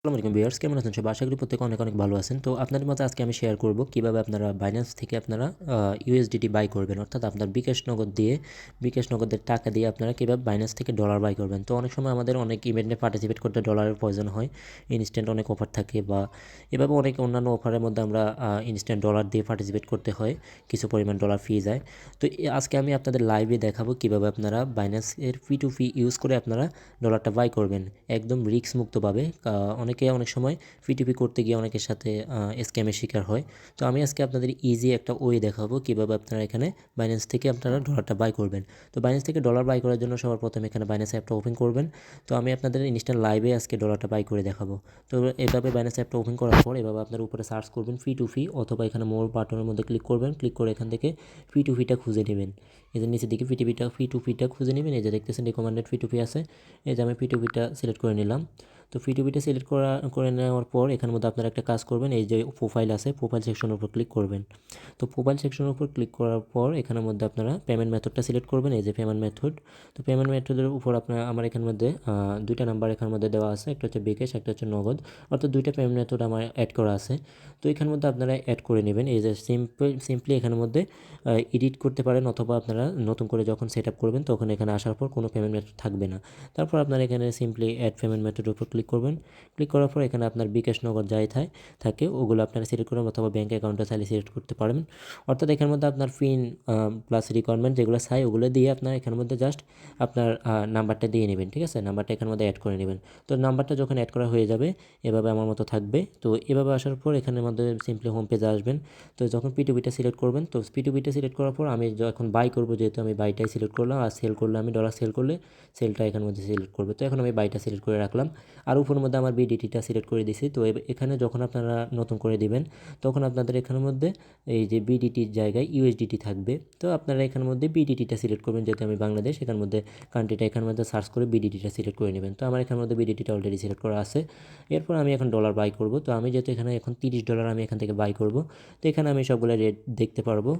আসসালামু আলাইকুম ভিউয়ার্স, কেমন আছেন সবাই? আশা করি প্রত্যেকে অনেক অনেক ভালো আছেন। তো আপনাদের মাঝে আজকে আমি শেয়ার করব কিভাবে আপনারা বাইন্যান্স থেকে আপনারা ইউএসডিটি বাই করবেন, অর্থাৎ আপনার বিকাশ নগদের টাকা দিয়ে আপনারা কীভাবে বাইন্যান্স থেকে ডলার বাই করবেন। তো অনেক সময় আমাদের অনেক ইভেন্টে পার্টিসিপেট করতে ডলারের প্রয়োজন হয়, ইনস্ট্যান্ট অনেক অফার থাকে বা এভাবে অনেক অন্যান্য অফারের মধ্যে আমরা ইনস্ট্যান্ট ডলার দিয়ে পার্টিসিপেট করতে হয়, কিছু পরিমাণ ডলার ফি যায়। তো আজকে আমি আপনাদের লাইভে দেখাবো কিভাবে আপনারা বাইন্যান্সের P2P ইউজ করে আপনারা ডলারটা বাই করবেন একদম রিস্ক মুক্তভাবে। অনেকে অনেক সময় পিটিপি করতে গিয়ে অনেকের সাথে স্ক্যামের শিকার হয়। তো আমি আজকে আপনাদের ইজি একটা ওয়ে দেখাবো কীভাবে আপনারা এখানে বাইন্যান্স থেকে আপনারা ডলারটা বাই করবেন। তো বাইন্যান্স থেকে ডলার বাই করার জন্য সবার প্রথমে এখানে বাইন্যান্স অ্যাপটা ওপেন করবেন। তো আমি আপনাদের ইনস্ট্যান্ট লাইভে আজকে ডলারটা বাই করে দেখাবো। তো এভাবে বাইন্যান্স অ্যাপটা ওপেন করার পর এভাবে আপনার উপরে সার্চ করবেন P2P, অথবা এখানে মোর বাটনের মধ্যে ক্লিক করবেন। ক্লিক করে এখান থেকে P2Pটা খুঁজে নেবেন। এদের নিচের দিকে P2Pটা খুঁজে নেবেন। এই যে দেখতেছেন রিকমেন্ডেড P2P আছে, এই যে আমি P2Pটা সিলেক্ট করে নিলাম। তো P2Pটা সিলেক্ট করে নেওয়ার পর এখানের মধ্যে আপনারা একটা কাজ করবেন, এই যে প্রোফাইল আছে, প্রোফাইল সেকশনের উপর ক্লিক করবেন। তো প্রোফাইল সেকশনের উপর ক্লিক করার পর এখানের মধ্যে আপনারা পেমেন্ট মেথডটা সিলেক্ট করবেন, এই যে পেমেন্ট মেথড। তো পেমেন্ট মেথডের উপর আমার এখানের মধ্যে দুইটা নাম্বার এখানের মধ্যে দেওয়া আছে, একটা হচ্ছে বিকাশ, একটা হচ্ছে নগদ, অর্থাৎ দুইটা পেমেন্ট মেথড আমার অ্যাড করা আছে। তো এখানের মধ্যে আপনারা অ্যাড করে নেবেন। এই যে সিম্পলি এখানের মধ্যে এডিট করতে পারেন, অথবা আপনারা নতুন করে যখন সেট আপ করবেন তখন এখানে আসার পর কোনো পেমেন্ট মেথড থাকবে না। তারপর আপনারা এখানে সিম্পলি অ্যাড পেমেন্ট মেথডের উপর ক্লিক করবেন। ক্লিক করার পর এখানে আপনার বিকাশ নগদ যাই থাকে ওগুলো আপনারা সিলেক্ট করবেন, অথবা ব্যাঙ্ক অ্যাকাউন্টটা চাইলে সিলেক্ট করতে পারবেন। অর্থাৎ এখানের মধ্যে আপনার পিন প্লাস রিকোয়ারমেন্ট যেগুলো চাই ওগুলো দিয়ে আপনার এখানের মধ্যে জাস্ট আপনার নাম্বারটা দিয়ে নেবেন, ঠিক আছে? নাম্বারটা এখানের মধ্যে অ্যাড করে নেবেন। তো নাম্বারটা যখন অ্যাড করা হয়ে যাবে এভাবে আমার মতো থাকবে। তো এভাবে আসার পর এখানের মধ্যে সিম্পলি হোম পেজে আসবেন। তো যখন P2Pটা সিলেক্ট করবেন, তো P2Pটা সিলেক্ট করার পর আমি যখন বাই করবো, যেহেতু আমি বাইটাই সিলেক্ট করলাম, আর সেল করলে আমি ডলার সেল করলে সেলটা এখানের মধ্যে সিলেক্ট করবে। তো এখন আমি বাইটা সিলেক্ট করে রাখলাম, আর উপরের মধ্যে আমার বিডিটিটা সিলেক্ট করে দিছি। তো এখানে যখন আপনারা নতুন করে দিবেন তখন আপনাদের এখানের মধ্যে এই যে বিডিটির জায়গায় ইউএসডিটি থাকবে। তো আপনারা এখানের মধ্যে বিডিটিটা সিলেক্ট করবেন, যেহেতু আমি বাংলাদেশ, এখানের মধ্যে কান্ট্রিটা এখানের মধ্যে সার্চ করে বিডিটিটা সিলেক্ট করে নেবেন। তো আমার এখানের মধ্যে বিডিটিটা অলরেডি সিলেক্ট করা আছে। এরপর আমি এখন ডলার বাই করব। তো আমি যেহেতু এখানে এখন $30 আমি এখান থেকে বাই করব, তো এখানে আমি সবগুলো রেট দেখতে পারবো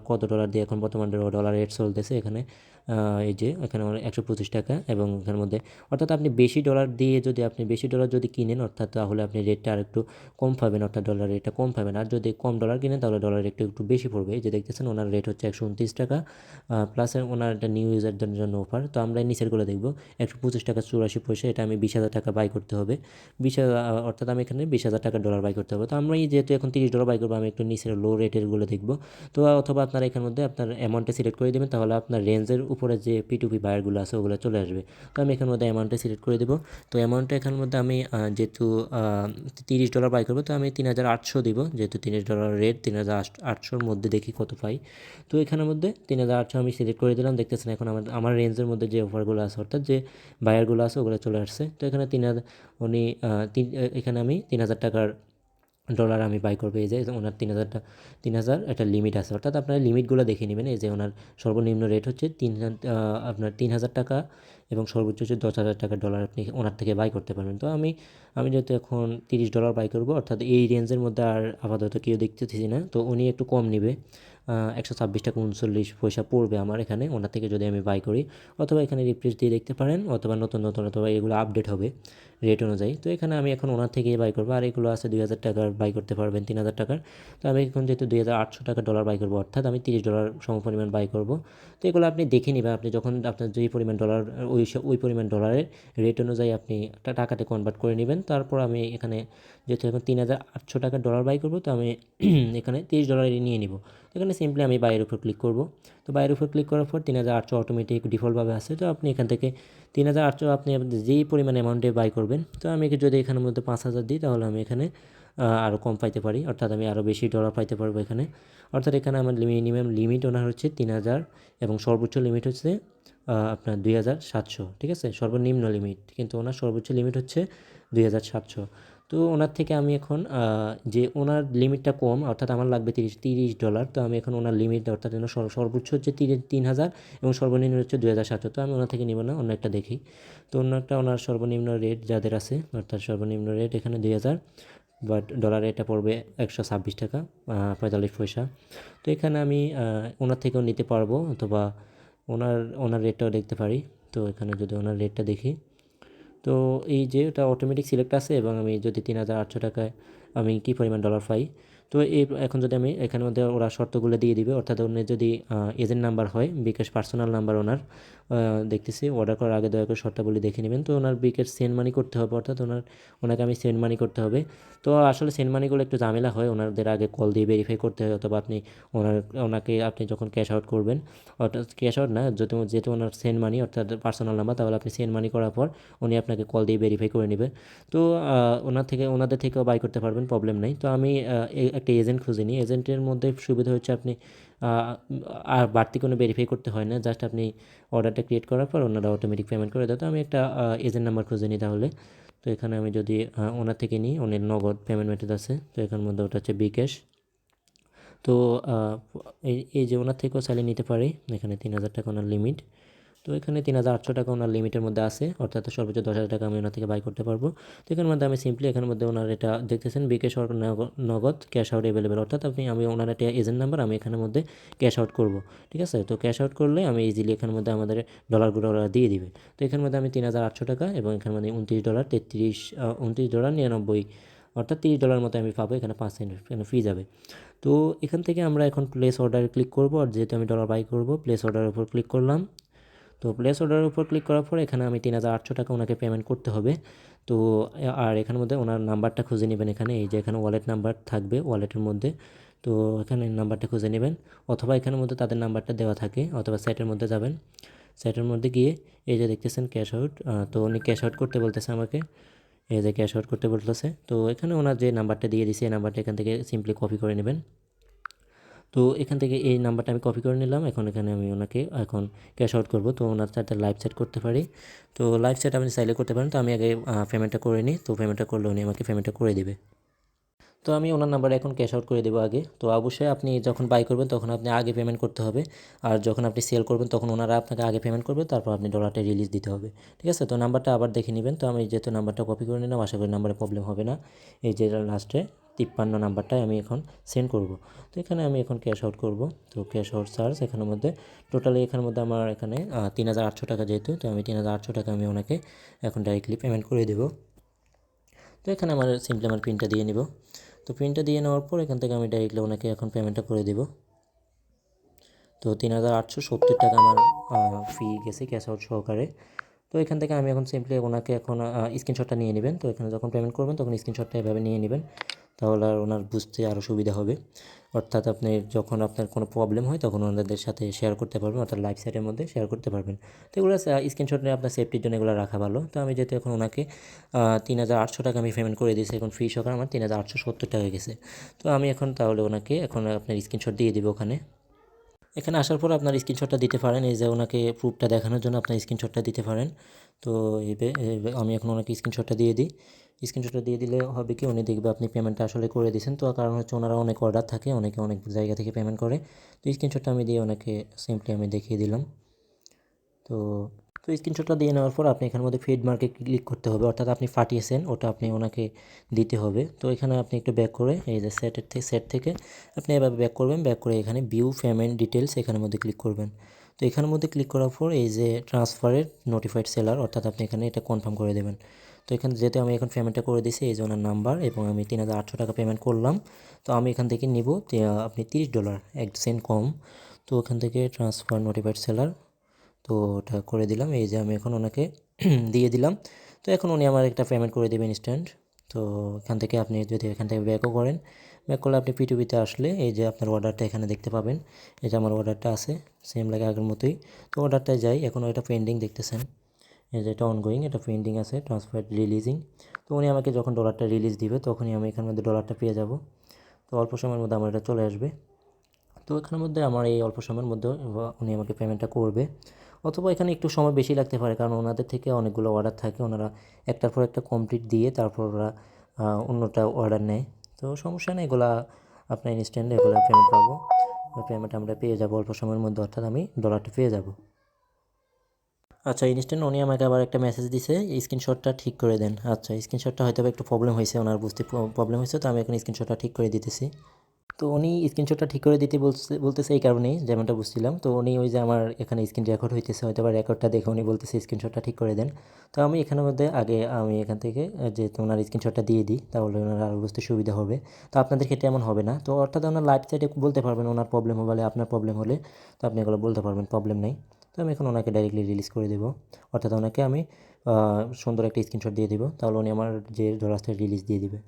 কত ডলার দিয়ে এখন বর্তমানে ডলার রেট চলতেছে। এখানে এই যে এখানে আমার 125 টাকা, এবং এখানের মধ্যে অর্থাৎ আপনি বেশি ডলার যদি কিনেন, অর্থাৎ তাহলে আপনি রেটটা আর একটু কম পাবেন, অর্থাৎ ডলার রেটটা কম পাবেন। আর যদি কম ডলার কিনেন তাহলে ডলার রেটটা একটু বেশি পড়বে। এই যে দেখতেছেন ওনার রেট হচ্ছে 129 টাকা, প্লাস ওনার একটা নিউ ইউজারদের জন্য অফার। তো আমরা নিচেরগুলো দেখবো, 125 টাকা 84 পয়সা, এটা আমি 20,000 টাকা বাই করতে হবে। অর্থাৎ আমি এখানে 20,000 টাকা ডলার বাই করতে হবে। তো আমরা যেহেতু এখন $30 বাই করবো, আমি একটু নিচের লো রেটেরগুলো দেখবো। তো অথবা আপনারা এখানের মধ্যে আপনার অ্যামাউন্টে সিলেক্ট করে দেবেন, তাহলে আপনার রেঞ্জের উপরে যে P2P বায়ারগুলো আছে ওগুলো চলে আসবে। তো আমি এখানের মধ্যে অ্যামাউন্টে সিলেক্ট করে দেবো। তো অ্যামাউন্টটা এখানের মধ্যে আমি যেহেতু $30 বাই করবো, তো আমি 3,800 দিব, যেহেতু $30 রেট, 3,800-র মধ্যে দেখি কত পাই। তো এখানের মধ্যে 3,800 আমি সিলেক্ট করে দিলাম। দেখতেছেন এখন আমার রেঞ্জের মধ্যে যে অফারগুলো আছে, অর্থাৎ যে বায়ারগুলো আছে ওগুলো চলে আসছে। তো এখানে এখানে আমি 3,000 টাকার ডলার আমি বাই করবো। এই যে ওনার 3,000 একটা লিমিট আছে, অর্থাৎ আপনারা লিমিটগুলো দেখে নেবেন। এই যে ওনার সর্বনিম্ন রেট হচ্ছে আপনার 3,000 টাকা, এবং সর্বোচ্চ হচ্ছে 10,000 টাকা ডলার আপনি ওনার থেকে বাই করতে পারবেন। তো আমি যেহেতু এখন $30 বাই করবো, অর্থাৎ এই রেঞ্জের মধ্যে আর আপাতত কেউ দেখতেছি না, তো উনি একটু কম নেবে, 126 টাকা 39 পয়সা পড়বে আমার এখানে ওনার থেকে যদি আমি বাই করি। অথবা এখানে রিফ্রেশ দিয়ে দেখতে পারেন, অথবা নতুন অথবা এগুলো আপডেট হবে রেট অনুযায়ী। তো এখানে আমি এখন ওনার থেকেই বাই করবো, আর এগুলো আছে 2,000 টাকার বাই করতে পারবেন, 3,000 টাকার। তো আমি এখন যেহেতু 2,800 টাকা ডলার বাই করবো, অর্থাৎ আমি $30 সমপরিমাণ বাই করবো। তো এগুলো আপনি দেখে নেবেন, আপনি যখন আপনার যেই পরিমাণ ডলার, ওই পরিমাণ ডলারের রেট অনুযায়ী আপনি টাকাতে কনভার্ট করে নেবেন। তারপর আমি এখানে যেহেতু এখন 3,800 টাকা ডলার বাই করবো, তো আমি এখানে $30 নিয়ে নিব। এখানে সিম্পলি আমি বাইয়ের উপর ক্লিক করব। তো বাইয়ের উপর ক্লিক করার পর 3,800 অটোমেটিক ডিফল্টভাবে আসে। তো আপনি এখান থেকে 3,800 আপনি যেই পরিমাণ অ্যামাউন্টে বাই করবেন, তো আমি যদি এখানের মধ্যে 5,000 দিই, তাহলে আমি এখানে আরও কম পাইতে পারি, অর্থাৎ আমি আরও বেশি ডলার পাইতে পারবো এখানে। অর্থাৎ এখানে আমার মিনিমাম লিমিট ওনার হচ্ছে 3,000, এবং সর্বোচ্চ লিমিট হচ্ছে আপনার 2,700, ঠিক আছে? সর্বনিম্ন লিমিট, কিন্তু ওনার সর্বোচ্চ লিমিট হচ্ছে 2,700। তো ওনার থেকে আমি এখন যে ওনার লিমিটটা কম, অর্থাৎ আমার লাগবে $30, তো আমি এখন ওনার লিমিট, অর্থাৎ সর্বোচ্চ হচ্ছে 3,000, এবং সর্বনিম্ন হচ্ছে 2,700। তো আমি ওনার থেকে নিব না, অন্য একটা দেখি। তো ওনার সর্বনিম্ন রেট যাদের আছে, অর্থাৎ সর্বনিম্ন রেট এখানে 2,000, বাট ডলারে এটা পড়বে 126 টাকা 45 পয়সা। তো এখানে আমি ওনার থেকেও নিতে পারবো, অথবা ওনার রেটটাও দেখতে পারি। তো এখানে যদি ওনার রেটটা দেখি, তো এই যে এটা অটোমেটিক সিলেক্ট আছে এবং আমি যদি 3,800 টাকায় আমি কী পরিমাণ ডলার পাই। তো এই এখন যদি আমি এখানের মধ্যে ওরা শর্তগুলো দিয়ে দিবে, অর্থাৎ ওনার যদি এজেন্ট নাম্বার হয়, বিকাশ পার্সোনাল নাম্বার ওনার দেখতেছি অর্ডার করার আগে দয়া করে শর্তাবলী দেখে নেবেন। তো ওনার বিকাশ সেন্ড মানি করতে হবে, অর্থাৎ ওনাকে আমি সেন্ড মানি করতে হবে। তো আসলে সেন্ড মানিগুলো একটু ঝামেলা হয়, ওনাদের আগে কল দিয়ে ভেরিফাই করতে হয়, অথবা ওনাকে আপনি যখন ক্যাশ আউট করবেন, অর্থাৎ ক্যাশ আউট না, যেহেতু ওনার সেন্ড মানি অর্থাৎ পার্সোনাল নাম্বার, তাহলে আপনি সেন্ড মানি করার পর উনি আপনাকে কল দিয়ে ভেরিফাই করে নেবে। তো ওনাদের থেকেও বাই করতে পারবেন, প্রবলেম নেই। তো আমি একটা এজেন্ট খুঁজে নিই। এজেন্টের মধ্যে সুবিধা হচ্ছে আপনি আর বাড়তি কোনো ভেরিফাই করতে হয় না, জাস্ট আপনি অর্ডারটা ক্রিয়েট করার পর ওনারা অটোমেটিক পেমেন্ট করে দেয়। তো আমি একটা এজেন্ট নাম্বার খুঁজে নিই তাহলে। তো এখানে আমি যদি ওনার থেকে নিই, ওনার নগদ পেমেন্ট মেথড আছে, তো এখানের মধ্যে ওটা হচ্ছে বিকাশ। তো এই যে ওনার থেকেও চাইলে নিতে পারি, এখানে 3,000 টাকা ওনার লিমিট। তো এখানে 3,800 টাকা ওনার লিমিটের মধ্যে আছে, অর্থাৎ সর্বোচ্চ 10,000 টাকা আমি ওনার থেকে বাই করতে পারবো। তো এখানের মধ্যে আমি সিম্পলি এখানের মধ্যে ওনার এটা দেখতেছেন বিকাশ অর নগদ ক্যাশ আউট অ্যাভেলেবেল, অর্থাৎ আমি ওনার একটা এজেন্ট নাম্বার আমি এখানের মধ্যে ক্যাশ আউট করব। ঠিক আছে, তো ক্যাশ আউট করলে আমি ইজিলি এখানের মধ্যে আমাদের ডলারগুলো ওরা দিয়ে দিবে। তো এখানের মধ্যে আমি 3,800 টাকা এবং এখানের মধ্যে $29.99, অর্থাৎ $30 মতো আমি পাবো। এখানে 5 সেন্ট এখানে ফি যাবে। তো এখান থেকে আমরা এখন প্লেস অর্ডারে ক্লিক করব, আর যেহেতু আমি ডলার বাই করব, প্লেস অর্ডারের উপর ক্লিক করলাম। তো প্লেস অর্ডারের উপর ক্লিক করার পর এখানে আমি 3,800 টাকা ওনাকে পেমেন্ট করতে হবে। তো আর এখানের মধ্যে ওনার নাম্বারটা খুঁজে নেবেন, এখানে এই যে এখানে ওয়ালেট নাম্বার থাকবে ওয়ালেটের মধ্যে। তো এখানে নাম্বারটা খুঁজে নেবেন, অথবা এখানের মধ্যে তাদের নাম্বারটা দেওয়া থাকে, অথবা সাইটের মধ্যে যাবেন। সাইটের মধ্যে গিয়ে এই যে দেখতেছেন ক্যাশ আউট, তো উনি ক্যাশ আউট করতে বলতেছে আমাকে, এই যে ক্যাশ আউট করতে বলতেছে। তো এখানে ওনার যে নাম্বারটা দিয়ে দিছে এই নাম্বারটা এখান থেকে সিম্পলি কপি করে নেবেন। তো এখান থেকে এই নাম্বারটা আমি কপি করে নিলাম। এখন এখানে আমি ওনাকে এখন ক্যাশ আউট করবো, তো ওনার সাথে লাইভ চ্যাট করতে পারি। তো লাইভ চ্যাট আপনি চাইলে করতে পারেন। তো আমি আগে পেমেন্টটা করে নিই, তো পেমেন্টটা করলে উনি আমাকে পেমেন্টটা করে দিবে। তো আমি ওনার নাম্বারে এখন ক্যাশ আউট করে দেবো আগে। তো অবশ্যই আপনি যখন বাই করবেন তখন আপনি আগে পেমেন্ট করতে হবে, আর যখন আপনি সেল করবেন তখন ওনারা আপনাকে আগে পেমেন্ট করবে, তারপর আপনি ডলারটা রিলিজ দিতে হবে। ঠিক আছে, তো নাম্বারটা আবার দেখে নেবেন। তো আমি যেহেতু নাম্বারটা কপি করে নিলাম, আশা করি নাম্বারে প্রবলেম হবে না। এই যে লাস্টে 53 নাম্বারটাই আমি এখন সেন্ড করব। তো এখানে আমি এখন ক্যাশ আউট করব। তো ক্যাশ আউট চার্জ এখানের মধ্যে টোটালি এখানের মধ্যে আমার এখানে 3,800 টাকা যেহেতু, তো আমি 3,800 টাকা আমি ওনাকে এখন ডাইরেক্টলি পেমেন্ট করে দেবো। তো এখানে আমার সিম্পলি আমার পিনটা দিয়ে নিব। তো প্রিন্টটা দিয়ে নেওয়ার পর এখান থেকে আমি ডাইরেক্টলি ওনাকে এখন পেমেন্টটা করে দেব। তো 3,870 টাকা আমার ফি গেছে ক্যাশ আউট সহকারে। তো এখান থেকে আমি এখন সিম্পলি ওনাকে এখন স্ক্রিনশটটা নিয়ে নেবেন। তো এখানে যখন পেমেন্ট করবেন তখন স্ক্রিনশটটা এভাবে নিয়ে নেবেন, তাহলে আর ওনার বুঝতে আরও সুবিধা হবে। অর্থাৎ আপনি যখন আপনার কোনো প্রবলেম হয় তখন ওনাদের সাথে শেয়ার করতে পারবেন, অর্থাৎ লাইভ সাইটের মধ্যে শেয়ার করতে পারবেন। তো এগুলো স্ক্রিনশট নিয়ে আপনার সেফটির জন্য এগুলো রাখা ভালো। তো আমি যেহেতু এখন ওনাকে 3,800 টাকা আমি পেমেন্ট করে দিয়েছি, এখন ফি সহকারে আমার 3,870 টাকা গেছে। তো আমি এখন তাহলে ওনাকে এখন আপনার স্ক্রিনশট দিয়ে দিব ওখানে। এখানে আসার পর আপনার স্ক্রিনশটটা দিতে পারেন, এই যে ওনাকে প্রুফটা দেখানোর জন্য আপনার স্ক্রিনশটটা দিতে পারেন। তো আমি এখন ওনাকে স্ক্রিনশটটা দিয়ে দিই। স্ক্রিনশটটা দিয়ে দিলে হবে কি, উনি দেখবে আপনি পেমেন্টটা আসলে করে দিয়েছেন। তো কারণ হচ্ছে ওনারা অনেক অর্ডার থাকে, অনেকে অনেক জায়গা থেকে পেমেন্ট করে। তো স্ক্রিনশটটা আমি দিয়ে ওনাকে সিম্পলি আমি দেখিয়ে দিলাম। তো তো স্ক্রিনশটটা দিয়ে নেওয়ার পর আপনি এখানের মধ্যে ফিড মার্কে ক্লিক করতে হবে, অর্থাৎ আপনি ফাটিয়েছেন ওটা আপনি ওনাকে দিতে হবে। তো এখানে আপনি একটু ব্যাক করে এই যে সেট থেকে আপনি এভাবে ব্যাক করবেন, ব্যাক করে এখানে ভিউ পেমেন্ট ডিটেলস এখানের মধ্যে ক্লিক করবেন। তো এখানের মধ্যে ক্লিক করার পর এই যে ট্রান্সফারের নোটিফাইড সেলার, অর্থাৎ আপনি এখানে এটা কনফার্ম করে দেবেন। তো এখানে যেহেতু আমি এখন পেমেন্টটা করে দিয়েছি এই যে ওনার নাম্বার, এবং আমি 3,800 টাকা পেমেন্ট করলাম। তো আমি এখান থেকে নিব আপনি $30 1 সেন্ট কম। তো ওখান থেকে ট্রান্সফার নোটিফাইড সেলার, তো ওটা করে দিলাম। এই যে আমি এখন ওনাকে দিয়ে দিলাম। তো এখন উনি আমার একটা পেমেন্ট করে দেবেন ইনস্ট্যান্ট। তো এখান থেকে আপনি যদি এখান থেকে ব্যাকও করেন, ব্যাক করলে আপনি পিটুপিতে আসলে এই যে আপনার অর্ডারটা এখানে দেখতে পাবেন। এই যে আমার অর্ডারটা আছে সেম লাগে আগের মতোই। তো অর্ডারটায় যাই, এখন এটা পেন্ডিং দেখতেছেন, এই যে এটা অনগোয়িং, এটা পেন্ডিং আছে, ট্রান্সফার রিলিজিং। তো উনি আমাকে যখন ডলারটা রিলিজ দিবে তখনই আমি এখানের মধ্যে ডলারটা পেয়ে যাব। তো অল্প সময়ের মধ্যে আমার এটা চলে আসবে। তো এখানের মধ্যে আমার এই অল্প সময়ের মধ্যে উনি আমাকে পেমেন্টটা করবে, অথবা এখানে একটু সময় বেশি লাগতে পারে, কারণ ওনাদের থেকে অনেকগুলো অর্ডার থাকে, ওনারা একটার পর একটা কমপ্লিট দিয়ে তারপর ওরা অন্যটা অর্ডার নেয়। তো সমস্যা নেই, এগুলা আপনার ইনস্ট্যান্ট এগুলো পেমেন্ট পাবো, ওই পেমেন্ট আমরা পেয়ে যাবো অল্প সময়ের মধ্যে, অর্থাৎ আমি ডলারটা পেয়ে যাব। আচ্ছা, ইনস্ট্যান্ট উনি আমাকে আবার একটা মেসেজ দিছে, স্ক্রিনশটটা ঠিক করে দেন। আচ্ছা, স্ক্রিনশটটা হয়তো একটু প্রবলেম হয়েছে, ওনার বুঝতে প্রবলেম হয়েছে, তো আমি এখন স্ক্রিনশটটা ঠিক করে দিতেছি। তো উনি স্ক্রিনশটটা ঠিক করে দিতে বলতেছে এই কারণেই, যেমনটা বুঝছিলাম। তো উনি ওই যে আমার এখানে স্ক্রিন রেকর্ড হইতেছে, হয়তো বা রেকর্ডটা দেখে উনি বলতেছে স্ক্রিনশটটা ঠিক করে দেন। তো আমি এখানের মধ্যে আগে আমি এখান থেকে যেহেতু ওনার স্ক্রিনশটটা দিয়ে দিই, তাহলে ওনার আরও বুঝতে সুবিধা হবে। তো আপনাদের ক্ষেত্রে এমন হবে না। তো অর্থাৎ ওনার লাইভ সাইডে বলতে পারবেন ওনার প্রবলেম হলে, আপনার প্রবলেম হলে, তো আপনি এগুলো বলতে পারবেন, প্রবলেম নেই। তো আমি এখন ওনাকে ডাইরেক্টলি রিলিজ করে দেবো, অর্থাৎ ওনাকে আমি সুন্দর একটা স্ক্রিনশট দিয়ে দিব, তাহলে উনি আমার যে ডলারটা রিলিজ দিয়ে দিবে।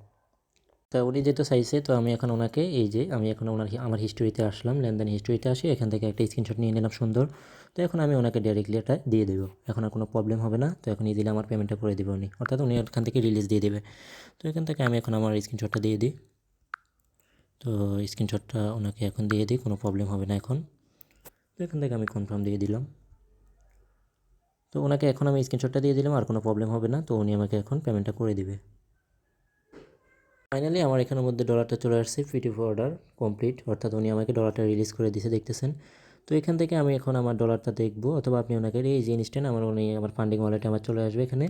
তা উনি যেহেতু চাইছে, তো আমি এখন ওনাকে এই যে আমি এখন আমার হিস্টোরিতে আসলাম, লেনদেন হিস্টোরিতে আসি, এখান থেকে একটা স্ক্রিনশট নিয়ে নিলাম সুন্দর। তো এখন আমি ওনাকে ডাইরেক্টলি এটা দিয়ে দেবো, এখন আর কোনো প্রবলেম হবে না। তো এখন ইজিলি আমার পেমেন্টটা করে দেবে উনি, অর্থাৎ উনি এখান থেকে রিলিজ দিয়ে দেবে। তো এখান থেকে আমি এখন আমার স্ক্রিনশটটা দিয়ে দিই। তো স্ক্রিনশটটা ওনাকে এখন দিয়ে দিই, কোনো প্রবলেম হবে না এখন। তো এখান থেকে আমি কনফার্ম দিয়ে দিলাম। তো ওনাকে এখন আমি স্ক্রিনশটটা দিয়ে দিলাম, আর কোনো প্রবলেম হবে না। তো উনি আমাকে এখন পেমেন্টটা করে দিবে। ফাইনালি আমার এখানের মধ্যে ডলারটা চলে আসছে, ফিটি ফর অর্ডার কমপ্লিট, অর্থাৎ উনি আমাকে ডলারটা রিলিজ করে দিয়েছে, দেখতেছেন। তো এখান থেকে আমি এখন আমার ডলারটা দেখবো, অথবা আপনি ওনাকে এই যে ইনস্ট্যান্ট উনি আমার ফান্ডিং ওয়ালেটে আমার চলে আসবে। এখানে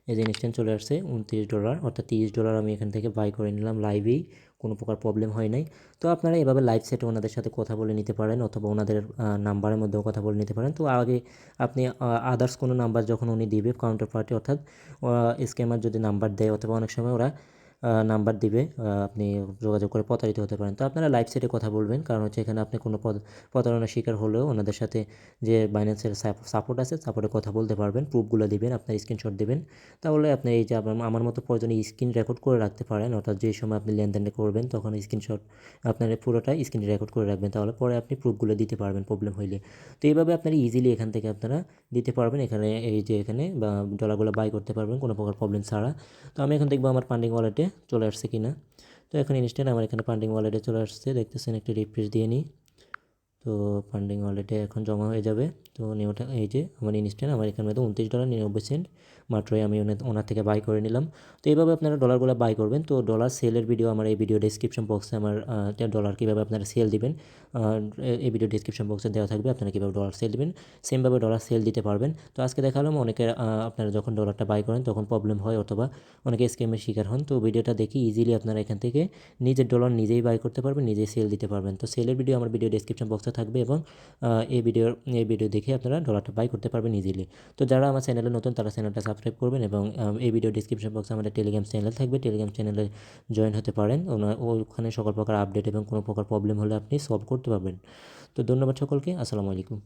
এই যে ইনস্ট্যান্ট চলে আসছে $29, অর্থাৎ $30 আমি এখান থেকে বাই করে নিলাম লাইভেই, কোনো প্রকার প্রবলেম হয় নাই। তো আপনারা এভাবে লাইভ সেটে ওনাদের সাথে কথা বলে নিতে পারেন, অথবা ওনাদের নাম্বারের মধ্যেও কথা বলে নিতে পারেন। তো আগে আপনি আদার্স কোনো নাম্বার যখন উনি দিবে কাউন্টার পার্টি, অর্থাৎ স্ক্যামার যদি নাম্বার দেয়, অথবা অনেক সময় ওরা নাম্বার দিবে, আপনি যোগাযোগ করে প্রতারিত হতে পারেন। তো আপনারা লাইভ সেটে কথা বলবেন, কারণ হচ্ছে এখানে আপনি কোনো প্রতারণার শিকার হলেও ওনাদের সাথে যে বাইন্যান্সের সাপোর্ট আছে, সাপোর্টে কথা বলতে পারবেন, প্রুফগুলো দিবেন, আপনার স্ক্রিনশট দিবেন। তাহলে আপনি এই যে আমার মতো প্রয়োজনে স্ক্রিন রেকর্ড করে রাখতে পারেন, অর্থাৎ যে সময় আপনি লেনদেন করবেন তখন স্ক্রিনশট আপনার পুরোটাই স্ক্রিন রেকর্ড করে রাখবেন, তাহলে পরে আপনি প্রুফগুলো দিতে পারবেন প্রবলেম হইলে। তো এইভাবে আপনারা ইজিলি এখান থেকে আপনারা দিতে পারবেন, এখানে এই যে এখানে বা ডলারগুলো বাই করতে পারবেন কোনো প্রকার প্রবলেম ছাড়া। তো আমি এখন দেখবো আমার ফান্ডিং ওয়ালেটে চলে আসছে কিনা। তো এখন ইনস্ট্যান্ট আমার এখানে ফান্ডিং ওয়ালেটে চলে আসছে, দেখতেছেন, একটু রিফ্রেশ দিয়ে নিই। তো ফান্ডিং ওয়ালেটে এখন জমা হয়ে যাবে। তো ওটা এই যে আমার ইনস্ট্যান্ট আমার এখানে মধ্যে $29.99 মাত্রই আমি ওনার থেকে বাই করে নিলাম। তো এইভাবে আপনারা ডলারগুলো বাই করবেন। তো ডলার সেলের ভিডিও আমার এই ভিডিও ডেসক্রিপশন বক্সে আমার ডলার কীভাবে আপনারা সেল দিবেন এই ভিডিও ডেসক্রিপশন বক্সে দেওয়া থাকবে, আপনারা কীভাবে ডলার সেল দিবেন, সেমভাবে ডলার সেল দিতে পারবেন। তো আজকে দেখালাম অনেকের আপনারা যখন ডলারটা বাই করেন তখন প্রবলেম হয়, অথবা অনেকে স্ক্যামের শিকার হন। তো ভিডিওটা দেখি ইজিলি আপনারা এখান থেকে নিজের ডলার নিজেই বাই করতে পারবেন, নিজেই সেল দিতে পারবেন। তো সেলের ভিডিও আমার ভিডিও ডেসক্রিপশন বক্সে থাকবে, এবং এই ভিডিও দেখে আপনারা ডলারটা বাই করতে পারবেন ইজিলি। তো যারা আমার চ্যানেলে নতুন তারা চ্যানেলটা সাবস্ক্রাইব করবেন, এবং এই ভিডিও ডিসক্রিপশন বক্সে আমাদের টেলিগ্রাম চ্যানেল থাকবে, টেলিগ্রাম চ্যানেলে জয়েন হতে পারেন। ওখানে সকল প্রকার আপডেট এবং কোনো প্রকার প্রবলেম হলে আপনি সলভ করতে পারবেন। তো ধন্যবাদ সকলকে, আসসালামু আলাইকুম।